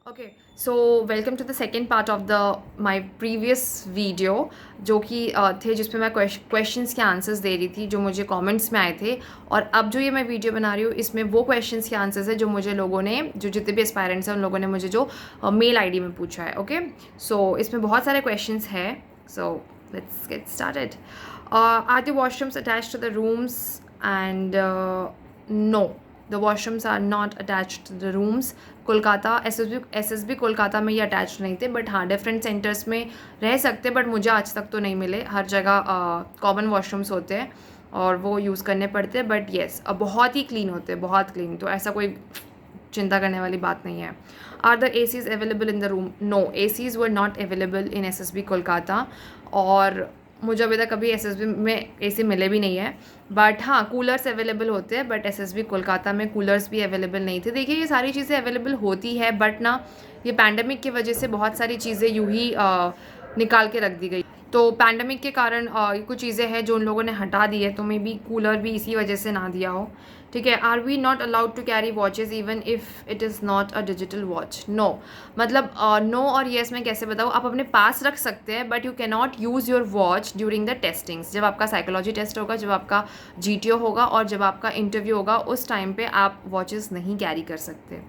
Okay so welcome to the second part of the my previous video जो कि थे जिसमें मैं क्वेश्चंस के आंसर्स दे रही थी जो मुझे कमेंट्स में आए थे। और अब जो ये मैं वीडियो बना रही हूँ इसमें वो क्वेश्चंस के आंसर्स है जो मुझे लोगों ने जो जितने भी एस्पायरेंट्स हैं उन लोगों ने मुझे जो मेल आईडी में पूछा है। ओके सो इसमें बहुत सारे क्वेश्चंस हैं। So let's get started. Are the washrooms attach to the rooms and no, the washrooms are not attach to the rooms. Kolkata SSB Kolkata में ये अटैच नहीं थे, बट हाँ डिफरेंट सेंटर्स में रह सकते, बट मुझे आज तक तो नहीं मिले। हर जगह कॉमन वॉशरूम्स होते हैं और वो यूज़ करने पड़ते हैं, बट येस बहुत ही क्लीन होते हैं, बहुत क्लीन, तो ऐसा कोई चिंता करने वाली बात नहीं है। Are the ACs available in the room? No, ACs were not available in SSB Kolkata और मुझे अभी तक कभी एसएसबी में एसी मिले भी नहीं है। बट हाँ कूलर्स अवेलेबल होते हैं, बट एसएसबी कोलकाता में कूलर्स भी अवेलेबल नहीं थे। देखिए ये सारी चीज़ें अवेलेबल होती है, बट ना ये पैंडमिक की वजह से बहुत सारी चीज़ें यूँ ही निकाल के रख दी गई। तो पैंडमिक के कारण कुछ चीज़ें हैं जो उन लोगों ने हटा दी है, तो मे बी कूलर भी इसी वजह से ना दिया हो। ठीक है। Are we not allowed to carry watches even if it is not a digital watch? No, मतलब नो और येस मैं कैसे बताऊँ, आप अपने पास रख सकते हैं but you can not use your watch during the testings. जब आपका साइकोलॉजी टेस्ट होगा, जब आपका जीटीओ होगा और जब आपका इंटरव्यू होगा, उस टाइम पे आप वॉचेस नहीं कैरी कर सकते।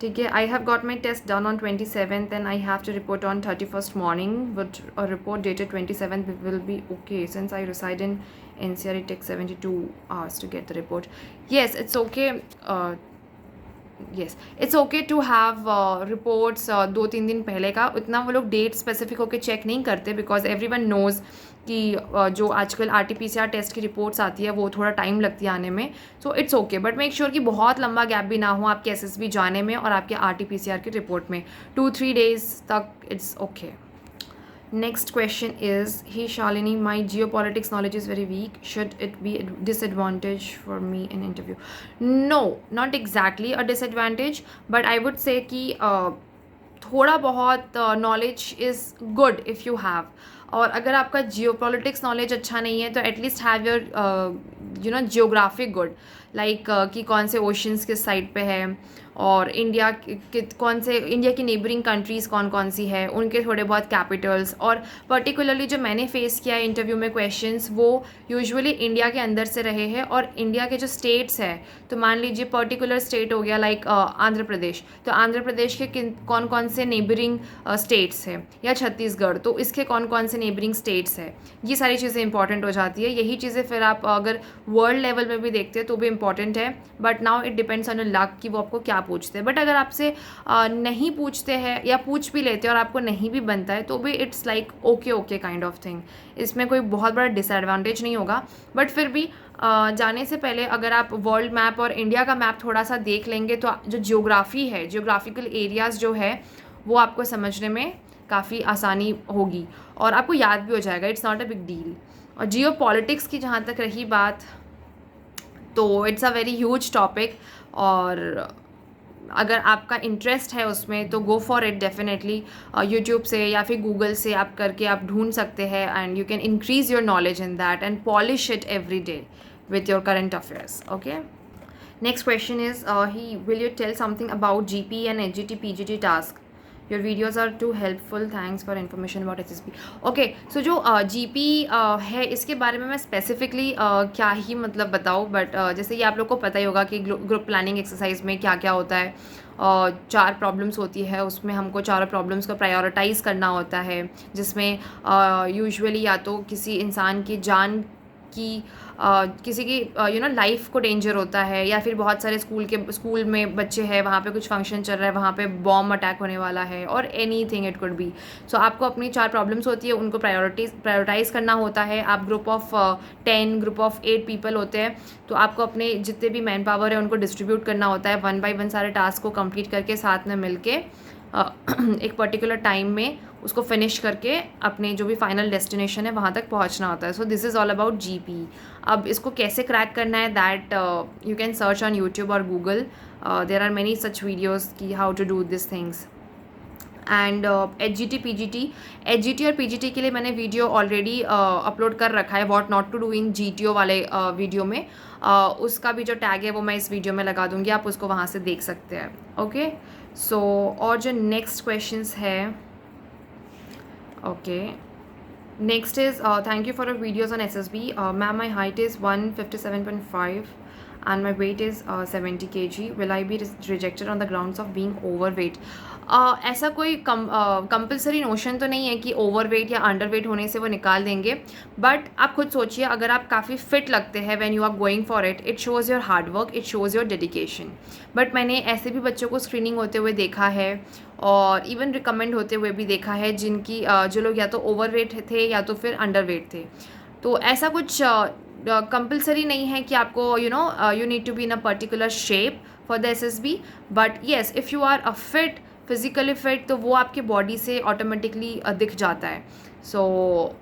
ठीक है। I have got my test done on 27th and I have to report on 31st morning with a report dated 27th will be okay since I reside in NCR it takes 72 hours to get the report. Yes, it's okay. Yes it's okay to have reports 2-3 दिन पहले का। उतना वो लोग date specific होकर check नहीं करते because every one knows कि जो आजकल RT-PCR टेस्ट की रिपोर्ट्स आती है वो थोड़ा टाइम लगती है आने में। So it's okay, but make sure कि बहुत लंबा गैप भी ना हो आपके SSB जाने में और आपके RT-PCR की रिपोर्ट में। 2-3 days तक it's okay. Next question is, he Shalini, my geopolitics knowledge is very weak. Should it be a disadvantage for me in interview? No, not exactly a disadvantage, but I would say कि थोड़ा बहुत knowledge is good if you have. और अगर आपका geopolitics knowledge अच्छा नहीं है तो at least have your geographic good, like कि कौन से ओशंस किस साइड पे है और इंडिया कौन से इंडिया की नेबरिंग कंट्रीज़ कौन कौन सी है, उनके थोड़े बहुत कैपिटल्स। और पर्टिकुलरली जो मैंने फेस किया है इंटरव्यू में क्वेश्चंस वो यूजुअली इंडिया के अंदर से रहे हैं और इंडिया के जो स्टेट्स है, तो मान लीजिए पर्टिकुलर स्टेट हो गया लाइक आंध्र प्रदेश, तो आंध्र प्रदेश के कौन कौन से नेबरिंग स्टेट्स हैं, या छत्तीसगढ़ तो इसके कौन कौन से नेबरिंग स्टेट्स है, ये सारी चीज़ें इंपॉर्टेंट हो जाती है। यही चीज़ें फिर आप अगर वर्ल्ड लेवल में भी देखते हैं तो भी इंपॉर्टेंट है, but now it depends on luck कि वो आपको क्या पूछते हैं। बट अगर आपसे नहीं पूछते हैं या पूछ भी लेते हैं और आपको नहीं भी बनता है तो भी it's like okay okay kind of thing, इसमें कोई बहुत बड़ा डिसएडवांटेज नहीं होगा। बट फिर भी जाने से पहले अगर आप वर्ल्ड मैप और इंडिया का मैप थोड़ा सा देख लेंगे तो जो जियोग्राफी है, जियोग्राफिकल एरियाज़ जो है वो आपको समझने में काफ़ी आसानी होगी और आपको याद भी हो जाएगा। It's not a big deal. और जियो पॉलिटिक्स की जहाँ तक रही बात तो it's a very huge topic, और अगर आपका इंटरेस्ट है उसमें तो go for it definitely. YouTube से या फिर गूगल से आप करके आप ढूंढ सकते हैं and you can increase your knowledge in that and polish it every day with your current affairs. Okay, next question is, will you tell something about GP and HGT PGT task? Your videos are too helpful, thanks for information about SSB. Okay, so जो GP है इसके बारे में मैं specifically क्या ही मतलब बताऊँ, but जैसे ये आप लोग को पता ही होगा कि ग्रुप प्लानिंग एक्सरसाइज में क्या क्या होता है। 4 प्रॉब्लम्स होती है, उसमें हमको चारों प्रॉब्लम्स को प्रायोरिटाइज़ करना होता है, जिसमें यूजुअली या तो किसी इंसान की जान की किसी की लाइफ को डेंजर होता है, या फिर बहुत सारे स्कूल में बच्चे हैं, वहाँ पे कुछ फंक्शन चल रहा है, वहाँ पे बॉम्ब अटैक होने वाला है, और एनीथिंग इट कुड बी। सो आपको अपनी 4 प्रॉब्लम्स होती है, उनको प्रायोरिटाइज़ करना होता है। आप group of 10 group of 8 people होते हैं, तो आपको अपने जितने भी मैन पावर है उनको डिस्ट्रीब्यूट करना होता है, 1 by 1 सारे टास्क को कंप्लीट करके साथ में मिलके एक पर्टिकुलर टाइम में उसको फिनिश करके अपने जो भी फाइनल डेस्टिनेशन है वहाँ तक पहुँचना होता है। So this is all about GP। अब इसको कैसे क्रैक करना है that you can search on YouTube और Google, there are many such videos की how to do this things. And HGT PGT, HGT और PGT के लिए मैंने वीडियो ऑलरेडी अपलोड कर रखा है, what not to do in GTO वाले वीडियो में। उसका भी जो टैग है वो मैं इस वीडियो में लगा दूँगी, आप उसको वहाँ से देख सकते हैं। ओके, सो और जो नेक्स्ट क्वेश्चंस है, okay, next is thank you for your videos on SSB. Ma'am, my height is 157.5 and my weight is 70 kg. Will I be rejected on the grounds of being overweight? ऐसा कोई compulsory notion तो नहीं है कि overweight या underweight होने से वो निकाल देंगे, बट आप खुद सोचिए, अगर आप काफ़ी फिट लगते हैं when you are going for it, it shows your hard work, it shows your dedication. But मैंने ऐसे भी बच्चों को स्क्रीनिंग होते हुए देखा है और इवन रिकमेंड होते हुए भी देखा है जिनकी जो लोग या तो ओवरवेट थे या तो फिर अंडरवेट थे. तो ऐसा कुछ कंपलसरी नहीं है कि आपको you need to be in a particular shape for the SSB. But yes, if you are a fit, physically fit, तो वो आपके बॉडी से ऑटोमेटिकली दिख जाता है. सो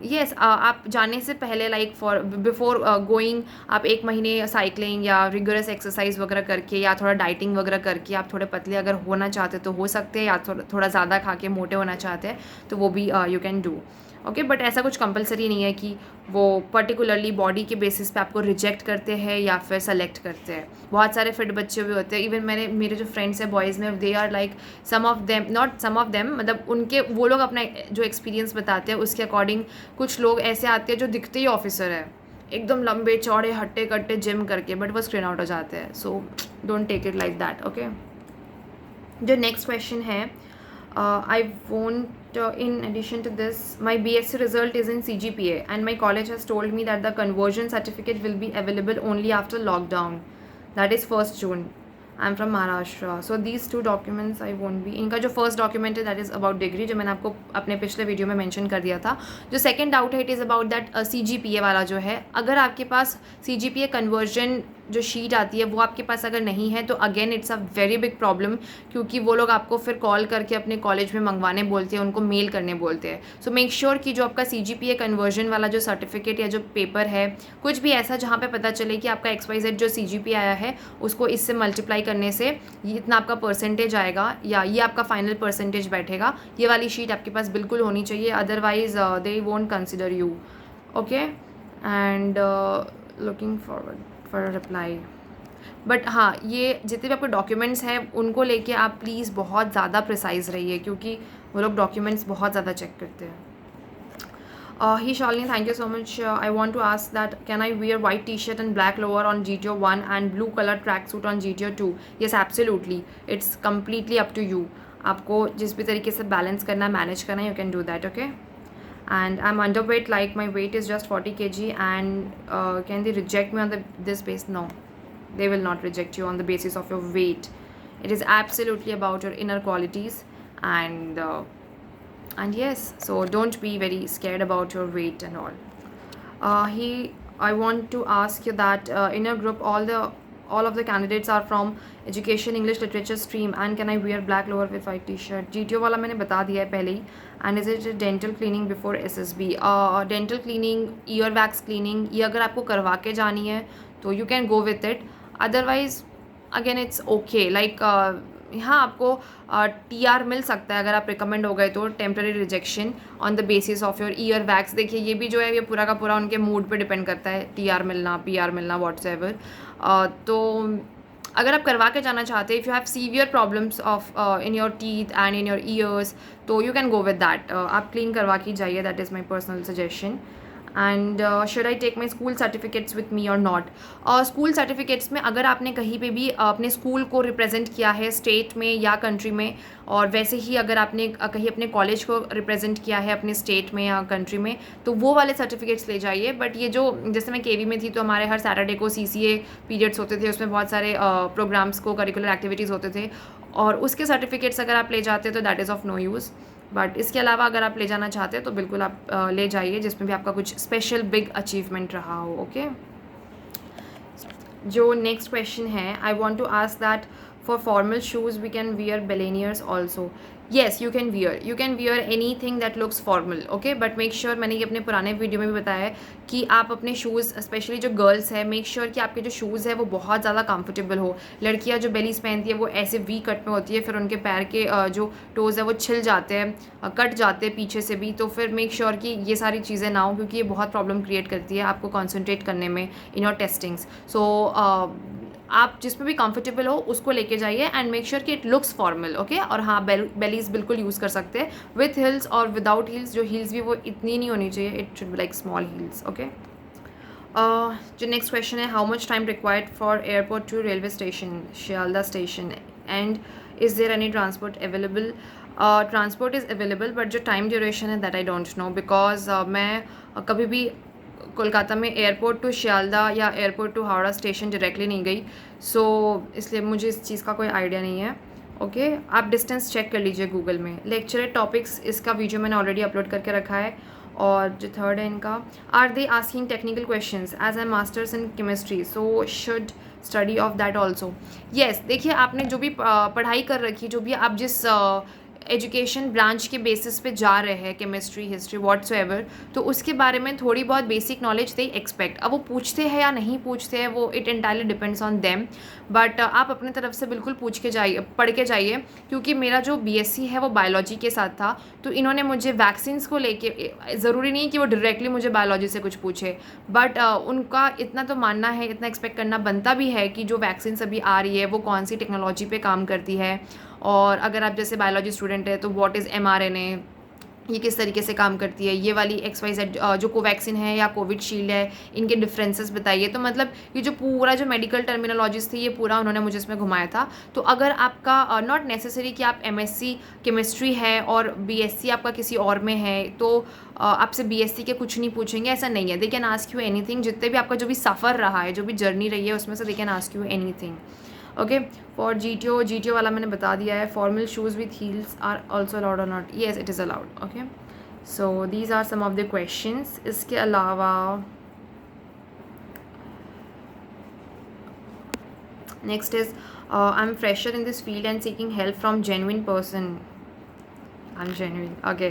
येस, आप जाने से पहले लाइक फॉर बिफोर गोइंग आप 1 महीने साइकिलिंग या रिगरस एक्सरसाइज वगैरह करके या थोड़ा डाइटिंग वगैरह करके आप थोड़े पतले अगर होना चाहते तो हो सकते हैं, या थोड़ा ज़्यादा खा के मोटे होना चाहते हैं तो वो भी you can do. Okay, but ऐसा कुछ कंपलसरी नहीं है कि वो पर्टिकुलरली बॉडी के बेसिस पे आपको रिजेक्ट करते हैं या फिर सेलेक्ट करते हैं. बहुत सारे फिट बच्चे भी होते हैं. इवन मेरे जो फ्रेंड्स हैं बॉयज़ में, they are like some of them, not some of them, मतलब उनके वो लोग अपना जो एक्सपीरियंस बताते हैं उसके अकॉर्डिंग कुछ लोग ऐसे आते हैं जो दिखते ही ऑफिसर है, एकदम लंबे चौड़े हट्टे कट्टे जिम करके, बट वो स्क्रीन आउट हो जाते हैं. So don't take it like that. Okay, जो नेक्स्ट क्वेश्चन है, I want in addition to this, my BSc result is in CGPA and my college has told me that the conversion certificate will be available only after lockdown, that is 1st June. I'm from Maharashtra, so these 2 documents I won't be. इनका जो first document है that is about degree, जो मैंने आपको अपने पिछले video में mention कर दिया था. जो सेकंड डाउट है it is about that CGPA वाला जो है. अगर आपके पास CGPA कन्वर्जन जो शीट आती है वो आपके पास अगर नहीं है तो again it's a very big problem, क्योंकि वो लोग आपको फिर कॉल करके अपने कॉलेज में मंगवाने बोलते हैं, उनको मेल करने बोलते हैं. सो मेक श्योर कि जो आपका CGPA कन्वर्जन वाला जो सर्टिफिकेट या जो पेपर है, कुछ भी ऐसा जहाँ पे पता चले कि आपका XYZ जो CGPA आया है उसको इससे मल्टीप्लाई करने से इतना आपका परसेंटेज आएगा या ये आपका फाइनल परसेंटेज बैठेगा, ये वाली शीट आपके पास बिल्कुल होनी चाहिए, otherwise they won't consider you. Okay, and looking forward for reply. But हाँ, ये जितने भी आपके डॉक्यूमेंट्स हैं उनको लेके आप प्लीज़ बहुत ज़्यादा प्रिसाइज रहिए, क्योंकि वो लोग डॉक्यूमेंट्स बहुत ज़्यादा चेक करते हैं. He Shalini, thank you so much. I want to ask that can I wear white t-shirt and black lower on GTO 1 and blue color tracksuit on GTO 2? Yes, absolutely. It's completely up to you. आपको जिस भी तरीके से balance करना है, manage करना है, you can do that. Okay. And I'm underweight, like my weight is just 40 kg, and can they reject me on this base? No, they will not reject you on the basis of your weight. It is absolutely about your inner qualities, and yes, so don't be very scared about your weight and all. I want to ask you that in your group all of the candidates are from education English literature stream, and can I wear black lower with white t-shirt? GTO वाला मैंने बता दिया है पहले ही. And is it a dental cleaning before SSB? Dental cleaning, ear wax cleaning, ये अगर आपको करवा के जानी है तो you can go with it. Otherwise again it's okay. Like हाँ, आपको TR मिल सकता है अगर आप रिकमेंड हो गए तो, temporary rejection on the basis of your ear wax. देखिए ये भी जो है ये पूरा का पूरा उनके मूड पे डिपेंड करता है, TR मिलना, PR मिलना, व्हाट्सएवर. तो अगर आप करवा के जाना चाहते हैं, if you have severe problems of in your teeth and in your ears, तो you can go with that. आप क्लीन करवा के जाइए, that is my personal suggestion. And should I take my school certificates with me और not? School certificates में अगर आपने कहीं पे भी अपने स्कूल को रिप्रेजेंट किया है स्टेट में या कंट्री में, और वैसे ही अगर आपने कहीं अपने कॉलेज को रिप्रेजेंट किया है अपने स्टेट में या कंट्री में, तो वो वाले सर्टिफिकेट्स ले जाइए. बट ये जो जैसे मैं KV में थी तो हमारे हर सैटरडे को CCA पीरियड्स होते थे, उसमें बहुत सारे प्रोग्राम्स को करिकुलर एक्टिविटीज़ होते थे, और उसके सर्टिफिकेट्स अगर आप ले जाते तो that is of no use. But इसके अलावा अगर आप ले जाना चाहते हैं तो बिल्कुल आप ले जाइए जिसमें भी आपका कुछ स्पेशल बिग अचीवमेंट रहा हो. ओके, जो नेक्स्ट क्वेश्चन है, I want to ask that for formal shoes we can wear ballerinas also. Yes, you can wear anything that looks formal. Okay, but make sure, मैंने ये अपने पुराने video में भी बताया है कि आप अपने शूज़, स्पेशली जो गर्ल्स है, मेक श्योर कि आपके जो शूज़ है वो बहुत ज़्यादा कंफर्टेबल हो. लड़कियां जो बेलीज पहनती है वो ऐसे वी कट में होती है, फिर उनके पैर के जो टोज़ है वो छिल जाते हैं, कट जाते हैं पीछे से भी. तो फिर मेक श्योर कि ये सारी चीज़ें ना हो, क्योंकि ये बहुत प्रॉब्लम क्रिएट करती है आपको कॉन्सेंट्रेट करने में इन योर टेस्टिंग्स. सो आप जिसमें भी कंफर्टेबल हो उसको लेके जाइए एंड मेक श्योर कि इट लुक्स फॉर्मल, ओके। और हाँ, बेलीज बिल्कुल यूज़ कर सकते हैं विथ हिल्स और विदाउट हिल्स। जो हिल्स भी वो इतनी नहीं होनी चाहिए, it should be like small heels, okay. जो नेक्स्ट क्वेश्चन है, how much time required for airport to railway station, Sealdah station, and is there any transport available? Transport is available, but जो टाइम ड्यूरेशन है that I don't know, because मैं कभी भी कोलकाता में airport to Sealdah या airport to Howrah station directly नहीं गई, सो इसलिए मुझे इस चीज़ का कोई आइडिया नहीं है, ओके। आप डिस्टेंस चेक कर लीजिए गूगल में। लेक्चर टॉपिक्स, इसका वीडियो मैंने ऑलरेडी अपलोड करके रखा है। और जो थर्ड है इनका, are they asking technical questions as I masters in chemistry, so should study of that also? Yes, देखिए आपने जो भी पढ़ाई कर रखी, जो भी आप जिस एजुकेशन ब्रांच के बेसिस पे जा रहे हैं, केमिस्ट्री, हिस्ट्री, व्हाट्सएवर, तो उसके बारे में थोड़ी बहुत बेसिक नॉलेज दे एक्सपेक्ट। अब वो पूछते हैं या नहीं पूछते हैं, वो it entirely depends on them, but आप अपने तरफ से बिल्कुल पूछ के जाइए, पढ़ के जाइए, क्योंकि मेरा जो बीएससी है वो बायोलॉजी के साथ था, तो इन्होंने मुझे वैक्सीन्स को लेके, ज़रूरी नहीं कि वो डायरेक्टली मुझे बायोलॉजी से कुछ पूछे, बट उनका इतना तो मानना है, इतना एक्सपेक्ट करना बनता भी है कि जो वैक्सीन्स अभी आ रही है वो कौन सी टेक्नोलॉजी पे काम करती है, और अगर आप जैसे बायोलॉजी स्टूडेंट है तो व्हाट इज़ mRNA, ये किस तरीके से काम करती है, ये वाली XYZ जो कोवैक्सीन है या कोविडशील्ड है, इनके डिफरेंसेस बताइए। तो मतलब ये जो पूरा जो मेडिकल टर्मिनोलॉजीज थी, ये पूरा उन्होंने मुझे इसमें घुमाया था। तो अगर आपका नॉट नेसेसरी कि आप MSc केमिस्ट्री है और BSc आपका किसी और में है, तो आपसे BSc के कुछ नहीं पूछेंगे, ऐसा नहीं है। दे कैन आस्क यू एनीथिंग, जितने भी आपका जो भी सफ़र रहा है, जो भी जर्नी रही है, उसमें से they can ask you anything, okay. For GTO वाला मैंने बता दिया है। Formal shoes with heels are also allowed और not? Yes, it is allowed, okay. So these are some of the questions. इसके अलावा next is, I am fresher in this field and seeking help from genuine person. I'm genuine. Okay.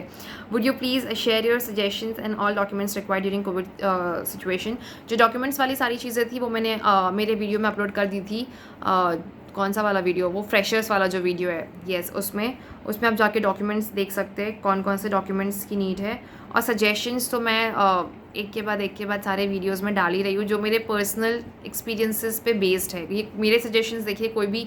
Would you please share your suggestions and all documents required during COVID situation? जो documents वाली सारी चीज़ें थी वो मैंने मेरे video में upload कर दी थी। कौन सा वाला वीडियो? वो फ्रेशर्स वाला जो वीडियो है, येस, उसमें आप जाके डॉक्यूमेंट्स देख सकते हैं, कौन कौन से डॉक्यूमेंट्स की नीड है। और सजेशंस तो मैं एक के बाद सारे वीडियोस में डाल ही रही हूँ, जो मेरे पर्सनल एक्सपीरियंसेस पे बेस्ड है। ये मेरे सजेशंस देखिए, कोई भी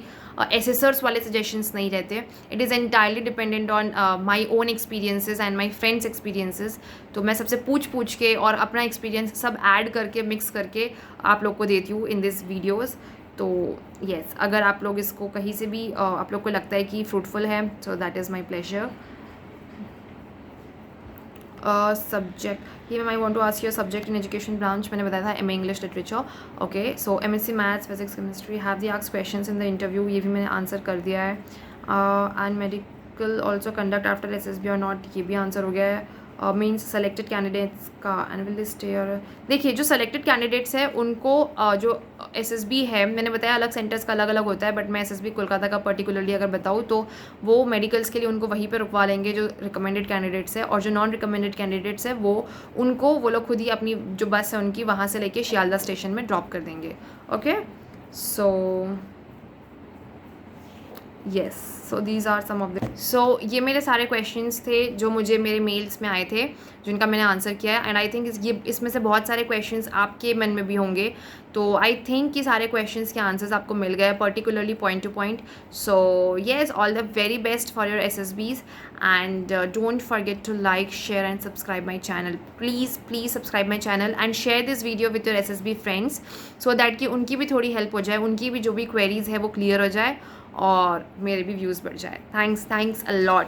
एसेसर्स वाले सजेशंस नहीं रहते। It is entirely dependent on my own experiences and my friends experiences. तो मैं सबसे पूछ के और अपना एक्सपीरियंस सब ऐड करके, मिक्स करके आप लोग को देती हूँ इन दिस वीडियोज़। तो येस, अगर आप लोग इसको कहीं से भी आप लोग को लगता है कि फ्रूटफुल है, so that is my pleasure. Subject, he I want to ask your subject in education branch. मैंने बताया था MA English literature, okay. So MSc maths, physics, chemistry, have the asked questions in the interview, ये भी मैंने answer कर दिया है। And medical also conduct after SSB और नॉट, ये भी आंसर हो गया है। मीन्स सेलेक्टेड कैंडिडेट्स का एनुअल लिस्ट ईयर। देखिए, जो सेलेक्टेड कैंडिडेट्स हैं उनको जो SSB है, मैंने बताया अलग सेंटर्स का अलग अलग होता है, बट मैं SSB कोलकाता का पर्टिकुलरली अगर बताऊँ तो वो मेडिकल्स के लिए उनको वहीं पे रुकवा लेंगे जो रिकमेंडेड कैंडिडेट्स है, और जो नॉन रिकमेंडेड कैंडिडेट्स है वो लोग खुद ही अपनी जो बस है उनकी वहाँ से लेके शियालदा स्टेशन में ड्रॉप कर देंगे, okay. So yes, so these are some of the, so ये मेरे सारे क्वेश्चंस थे जो मुझे मेरे मेल्स में आए थे, जिनका मैंने आंसर किया है। एंड आई थिंक ये इसमें से बहुत सारे क्वेश्चंस आपके मन में भी होंगे, तो आई थिंक कि सारे क्वेश्चंस के आंसर्स आपको मिल गए, particularly point to point. So yes, all the very best for your SSBs and don't forget to like, share and subscribe my channel. Please subscribe my channel and share this video with your SSB friends, so that कि उनकी भी थोड़ी help हो जाए, उनकी भी जो भी क्वेरीज है वो क्लियर हो जाए और मेरे भी व्यूज़ बढ़ जाए। Thanks a lot.